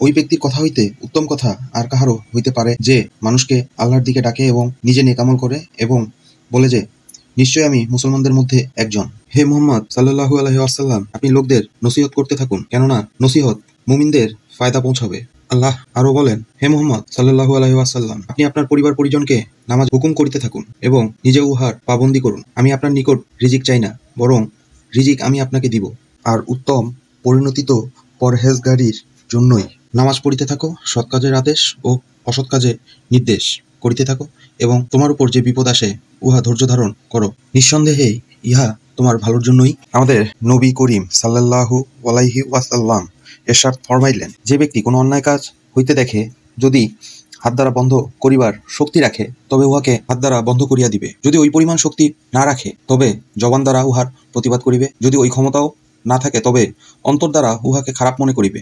ওই ব্যক্তির কথা হইতে উত্তম কথা আর কাহারও হইতে পারে যে মানুষকে আল্লাহর দিকে ডাকে এবং নিজে নেক আমল করে এবং বলে যে নিশ্চয় আমি মুসলমানদের মধ্যে একজন। হে মুহাম্মদ সাল্লাল্লাহু আলাইহি ওয়াসাল্লাম, আপনি লোকদের নসিহত করতে থাকুন, কেননা নসিহত মুমিনদের ফায়দা পৌঁছাবে। আল্লাহ আরো বলেন, হে মুহাম্মদ সাল্লাল্লাহু আলাইহি ওয়াসাল্লাম, আপনি আপনার পরিবার পরিজনকে নামাজ হুকুম করিতে থাকুন এবং নিজে উহার পাবন্দী করুন। আমি আপনার নিকট রিজিক চাই না, বরং রিজিক আমি আপনাকে দিব। আর উত্তম পরিণতি তো পরহেজগারীর জন্যই। নামাজ পড়িতে থাকো, সৎ কাজের আদেশ ও অসৎ কাজে নির্দেশ করিতে থাকো, এবং তোমার উপর যে বিপদ আসে উহা ধৈর্য ধারণ করো। নিঃসন্দেহে ইহা তোমার ভালোর জন্যই। আমাদের নবী করিম সাল্লাল্লাহু আলাইহি ওয়াসাল্লাম এরশাদ ফরমাইলেন, যে ব্যক্তি কোনো অন্যায় কাজ হইতে দেখে যদি হাত দ্বারা বন্ধ করিবার শক্তি রাখে তবে উহাকে হাত দ্বারা বন্ধ করিয়া দিবে। যদি ওই পরিমাণ শক্তি না রাখে তবে জবান দ্বারা উহার প্রতিবাদ করিবে। যদি ওই ক্ষমতাও না থাকে তবে অন্তর দ্বারা উহাকে খারাপ মনে করিবে।